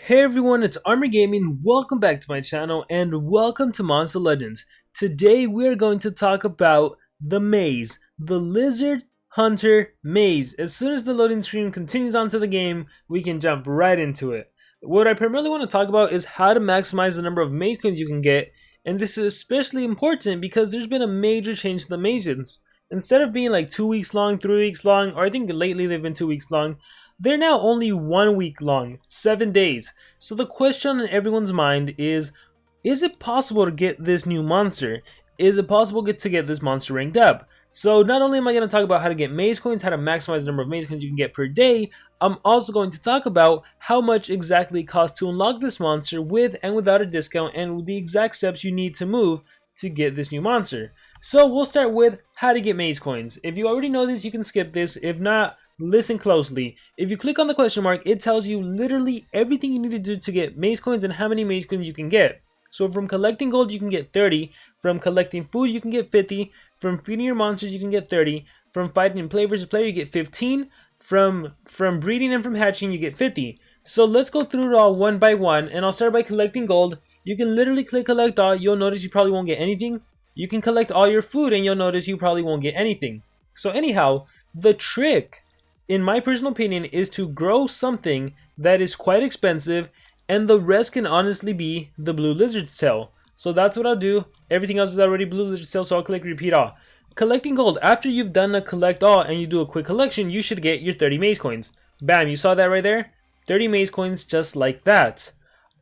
Hey everyone, it's Armor Gaming. Welcome back to my channel and welcome to Monster Legends. Today we're going to talk about the maze, the Lizard Hunter maze. As soon as the loading screen continues onto the game, we can jump right into it. What I primarily want to talk about is how to maximize the number of maze coins you can get, and this is especially important because there's been a major change to the mazes. Instead of being like 2 weeks long, 3 weeks long, or I think lately they've been 2 weeks long, they're now only 1 week long, 7 days. So the question on everyone's mind is it possible to get this new monster? Is it possible to get this monster ranked up? So not only am I going to talk about how to get maze coins, how to maximize the number of maze coins you can get per day, I'm also going to talk about how much exactly it costs to unlock this monster with and without a discount and the exact steps you need to move to get this new monster. So we'll start with how to get maze coins. If you already know this, you can skip this. If not, listen closely. If you click on the question mark, it tells you literally everything you need to do to get maze coins and how many maze coins you can get. So from collecting gold, you can get 30. From collecting food, you can get 50. From feeding your monsters, you can get 30. From fighting in player versus player, you get 15. From breeding and from hatching, you get 50. So let's go through it all one by one, and I'll start by collecting gold. You can literally click collect all. You'll notice you probably won't get anything. You can collect all your food, and you'll notice you probably won't get anything. So anyhow, the trick, in my personal opinion, is to grow something that is quite expensive, and the rest can honestly be the blue lizard's tail. So that's what I'll do. Everything else is already blue lizard's tail, so I'll click repeat all. Collecting gold. After you've done a collect all and you do a quick collection, you should get your 30 maze coins. Bam, you saw that right there? 30 maze coins just like that.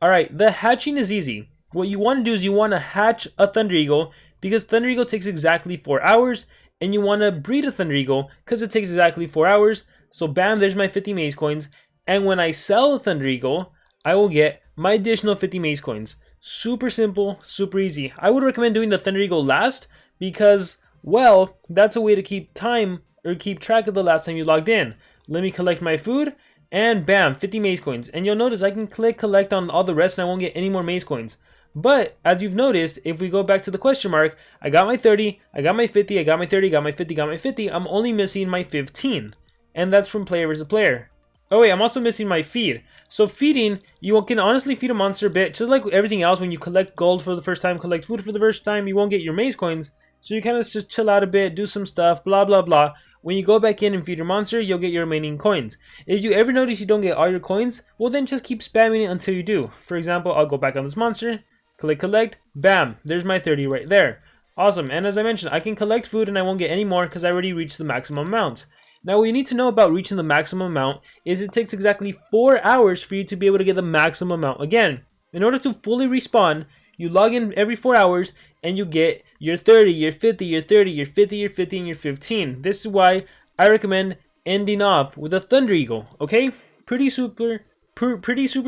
Alright, the hatching is easy. What you want to do is you want to hatch a Thunder Eagle, because Thunder Eagle takes exactly 4 hours, and you want to breed a Thunder Eagle because it takes exactly 4 hours. So bam, there's my 50 maze coins, and when I sell a Thunder Eagle, I will get my additional 50 maze coins. Super simple, super easy. I would recommend doing the Thunder Eagle last because, well, that's a way to keep time or keep track of the last time you logged in. Let me collect my food, and bam, 50 maze coins. And you'll notice I can click collect on all the rest and I won't get any more maze coins. But as you've noticed, if we go back to the question mark, I got my 30, I got my 50, I got my 30, got my 50, got my 50. I'm only missing my 15. And that's from player versus player. Oh wait, I'm also missing my feed. So feeding, you can honestly feed a monster a bit, just like everything else. When you collect gold for the first time, collect food for the first time, you won't get your maze coins. So you kind of just chill out a bit, do some stuff, blah blah blah. When you go back in and feed your monster, you'll get your remaining coins. If you ever notice you don't get all your coins, well then just keep spamming it until you do. For example, I'll go back on this monster, click collect, bam, there's my 30 right there. Awesome, and as I mentioned, I can collect food and I won't get any more because I already reached the maximum amount. Now what you need to know about reaching the maximum amount is it takes exactly 4 hours for you to be able to get the maximum amount again. In order to fully respawn, you log in every 4 hours and you get your 30, your 50, your 30, your 50, your 50, and your 15. This is why I recommend ending off with a Thunder Eagle, okay? Pretty super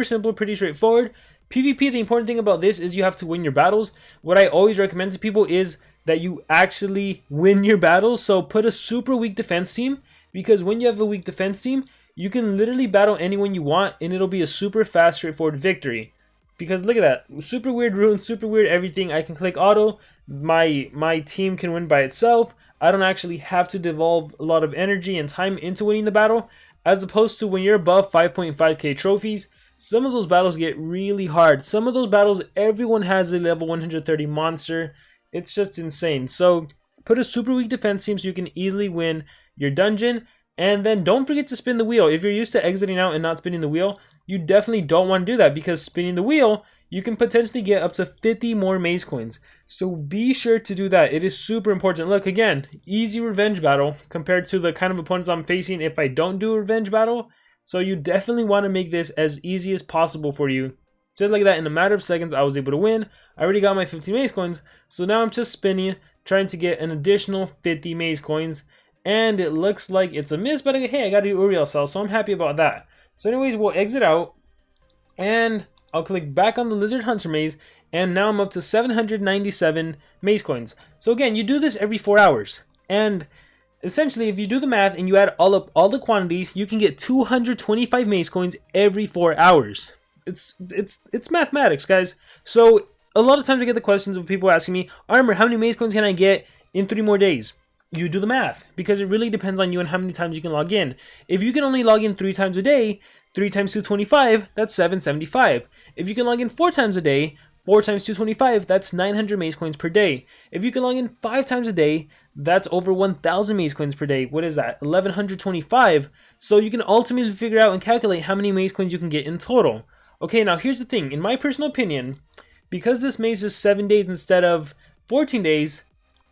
simple, pretty straightforward. PvP, the important thing about this is you have to win your battles. What I always recommend to people is that you actually win your battles. So put a super weak defense team, because when you have a weak defense team, you can literally battle anyone you want and it'll be a super fast, straightforward victory. Because look at that, super weird runes, super weird everything. I can click auto, my team can win by itself. I don't actually have to devolve a lot of energy and time into winning the battle, as opposed to when you're above 5.5k trophies. Some of those battles get really hard. Some of those battles, everyone has a level 130 monster. It's just insane. So put a super weak defense team so you can easily win your dungeon. And then don't forget to spin the wheel. If you're used to exiting out and not spinning the wheel, you definitely don't want to do that, because spinning the wheel, you can potentially get up to 50 more maze coins. So be sure to do that. It is super important. Look, again, easy revenge battle compared to the kind of opponents I'm facing if I don't do a revenge battle. So you definitely want to make this as easy as possible for you. Just like that, in a matter of seconds, I was able to win. I already got my 50 maze coins. So now I'm just spinning, trying to get an additional 50 maze coins. And it looks like it's a miss, but hey, I got a Uriel cell, so I'm happy about that. So anyways, we'll exit out. And I'll click back on the Lizard Hunter maze. And now I'm up to 797 maze coins. So again, you do this every 4 hours. And essentially, if you do the math and you add all up all the quantities, you can get 225 maze coins every 4 hours. It's mathematics, guys. So a lot of times I get the questions of people asking me, Armor, how many maze coins can I get in 3 more days? You do the math, because it really depends on you and how many times you can log in. If you can only log in 3 times a day, 3 times 225, that's 775. If you can log in 4 times a day, 4 times 225, that's 900 maze coins per day. If you can log in 5 times a day, that's over 1,000 maze coins per day. What is that? 1,125. So you can ultimately figure out and calculate how many maze coins you can get in total. Okay, now here's the thing. In my personal opinion, because this maze is 7 days instead of 14 days,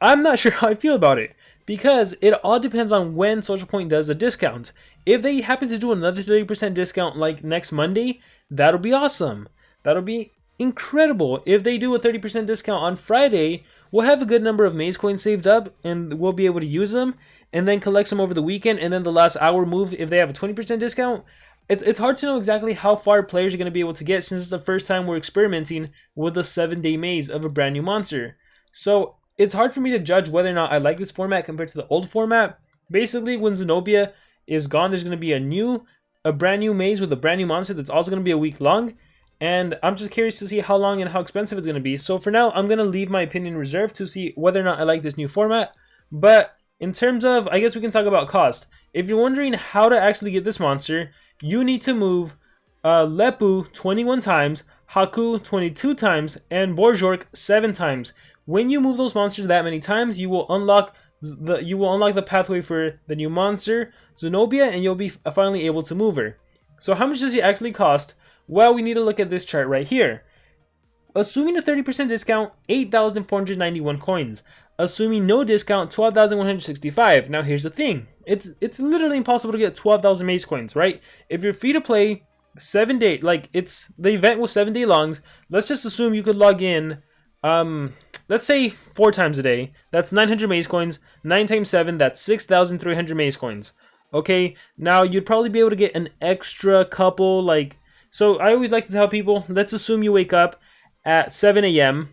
I'm not sure how I feel about it. Because it all depends on when Social Point does a discount. If they happen to do another 30% discount like next Monday, that'll be awesome. That'll be incredible. If they do a 30% discount on Friday, we'll have a good number of maze coins saved up and we'll be able to use them and then collect some over the weekend, and then the last hour move if they have a 20% discount. It's hard to know exactly how far players are going to be able to get since it's the first time we're experimenting with a 7-day maze of a brand new monster. So it's hard for me to judge whether or not I like this format compared to the old format. Basically, when Zunobia is gone, there's going to be a brand new maze with a brand new monster that's also going to be a week long. And I'm just curious to see how long and how expensive it's going to be. So for now, I'm going to leave my opinion reserved to see whether or not I like this new format. But in terms of, I guess we can talk about cost. If you're wondering how to actually get this monster, you need to move Lepu 21 times, Haku 22 times, and Borjork 7 times. When you move those monsters that many times, you will unlock the pathway for the new monster, Zunobia, and you'll be finally able to move her. So how much does it actually cost? Well, we need to look at this chart right here. Assuming a 30% discount, 8,491 coins. Assuming no discount, 12,165. Now here's the thing. It's literally impossible to get 12,000 maze coins, right? If you're free to play 7 day, like the event was 7 day longs, let's just assume you could log in let's say 4 times a day. That's 900 maze coins. 9 times 7, that's 6,300 maze coins. Okay, now you'd probably be able to get an extra couple, like, so I always like to tell people, let's assume you wake up at 7 a.m.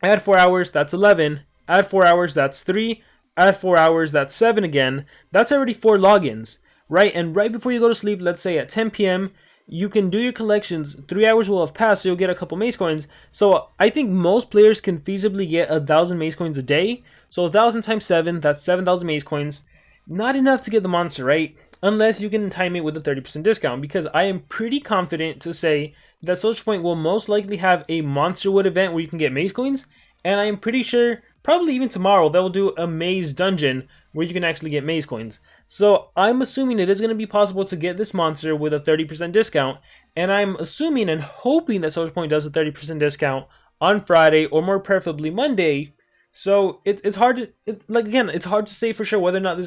Add 4 hours, that's 11. Add 4 hours, that's 3. Add 4 hours, that's 7 again. That's already 4 logins, right? And right before you go to sleep, let's say at 10 p.m., you can do your collections. 3 hours will have passed, so you'll get a couple maze coins. So I think most players can feasibly get 1,000 maze coins a day. So 1,000 times 7, that's 7,000 maze coins. Not enough to get the monster, right? Unless you can time it with a 30% discount, because I am pretty confident to say that Social Point will most likely have a Monsterwood event where you can get maze coins, and I am pretty sure, probably even tomorrow, they will do a maze dungeon where you can actually get maze coins. So I'm assuming it is going to be possible to get this monster with a 30% discount, and I'm assuming and hoping that Social Point does a 30% discount on Friday, or more preferably Monday. So it's hard to, it's hard to say for sure whether or not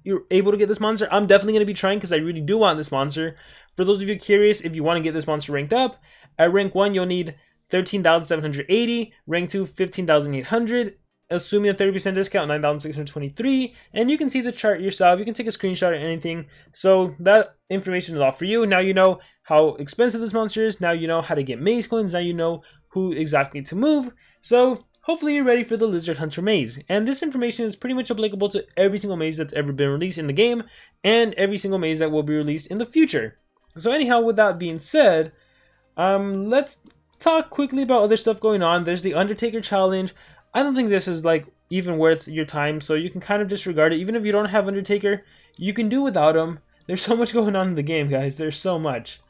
you're able to get this monster. I'm definitely going to be trying because I really do want this monster. For those of you curious, if you want to get this monster ranked up, at rank 1 you'll need 13,780, rank 2 15,800, assuming a 30% discount 9,623, and you can see the chart yourself. You can take a screenshot or anything. So that information is all for you. Now you know how expensive this monster is. Now you know how to get maze coins. Now you know who exactly to move. So hopefully you're ready for the Lizard Hunter maze. And this information is pretty much applicable to every single maze that's ever been released in the game, and every single maze that will be released in the future. So anyhow, with that being said, let's talk quickly about other stuff going on. There's the Undertaker challenge. I don't think this is like even worth your time, so you can kind of disregard it. Even if you don't have Undertaker, you can do without him. There's so much going on in the game, guys. There's so much.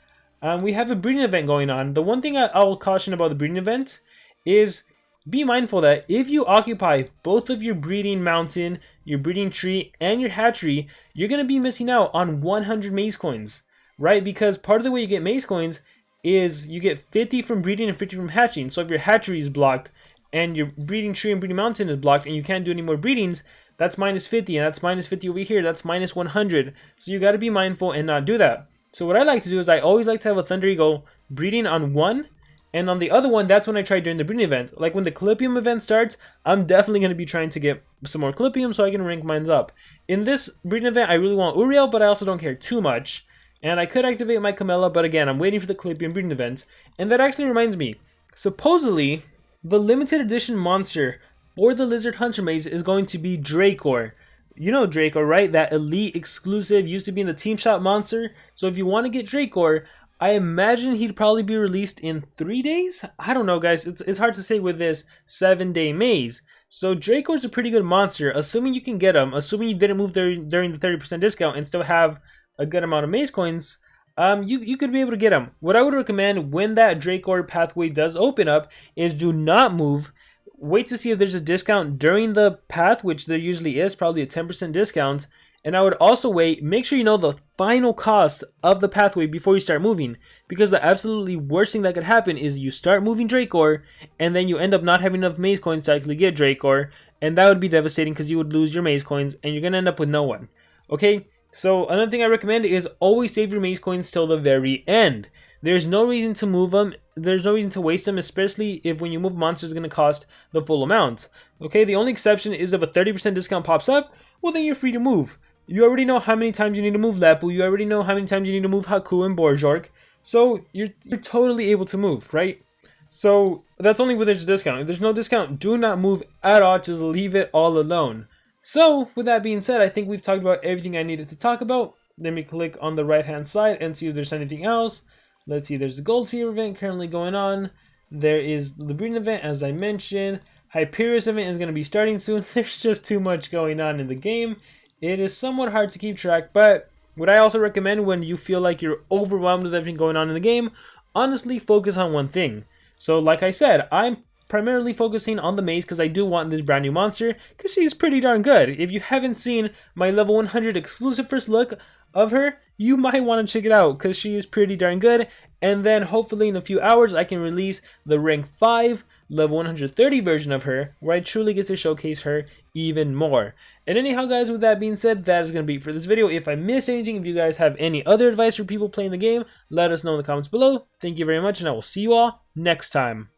We have a breeding event going on. The one thing I will caution about the breeding event is be mindful that if you occupy both of your breeding mountain, your breeding tree, and your hatchery, you're going to be missing out on 100 maze coins, right? Because part of the way you get maze coins is you get 50 from breeding and 50 from hatching. So if your hatchery is blocked and your breeding tree and breeding mountain is blocked and you can't do any more breedings, that's minus 50, and that's minus 50 over here, that's minus 100. So you got to be mindful and not do that. So what I like to do is I always like to have a Thunder Eagle breeding on one, and on the other one, that's when I try during the breeding event. Like when the Calipium event starts, I'm definitely going to be trying to get some more Calipium so I can rank mine up. In this breeding event, I really want Uriel, but I also don't care too much. And I could activate my Camilla, but again, I'm waiting for the Calipium breeding event. And that actually reminds me, supposedly, the limited edition monster for the Lizard Hunter maze is going to be Dracor. You know Dracor, right? That elite exclusive used to be in the Team Shop monster. So if you want to get Dracor, I imagine he'd probably be released in 3 days? I don't know, guys. It's hard to say with this 7-day maze. So Dracor's a pretty good monster, assuming you can get him, assuming you didn't move during the 30% discount and still have a good amount of maze coins. you could be able to get them. What I would recommend when that DarkLord pathway does open up is do not move. Wait to see if there's a discount during the path, which there usually is, probably a 10% discount. And I would also wait, make sure you know the final cost of the pathway before you start moving. Because the absolutely worst thing that could happen is you start moving DarkLord, and then you end up not having enough maze coins to actually get DarkLord. And that would be devastating because you would lose your maze coins, and you're going to end up with no one. Okay? So another thing I recommend is always save your maze coins till the very end. There's no reason to move them. There's no reason to waste them, especially if when you move monsters, it's going to cost the full amount. Okay, the only exception is if a 30% discount pops up, well then you're free to move. You already know how many times you need to move Lepu. You already know how many times you need to move Haku and Borjork. So you're totally able to move, right? So that's only when there's a discount. If there's no discount, do not move at all. Just leave it all alone. So with that being said, I think we've talked about everything I needed to talk about. Let me click on the right hand side and see if there's anything else. Let's see, there's the Gold Fever event currently going on. There is the breeding event, as I mentioned. Hyperius event is going to be starting soon. There's just too much going on in the game. It is somewhat hard to keep track, but what I also recommend when you feel like you're overwhelmed with everything going on in the game, honestly focus on one thing. So like I said, I'm primarily focusing on the maze because I do want this brand new monster because she's pretty darn good. If you haven't seen my level 100 exclusive first look of her, you might want to check it out because she is pretty darn good. And then hopefully in a few hours I can release the rank 5 level 130 version of her where I truly get to showcase her even more. And anyhow guys, with that being said, that is going to be it for this video. If I missed anything, if you guys have any other advice for people playing the game, let us know in the comments below. Thank you very much, and I will see you all next time.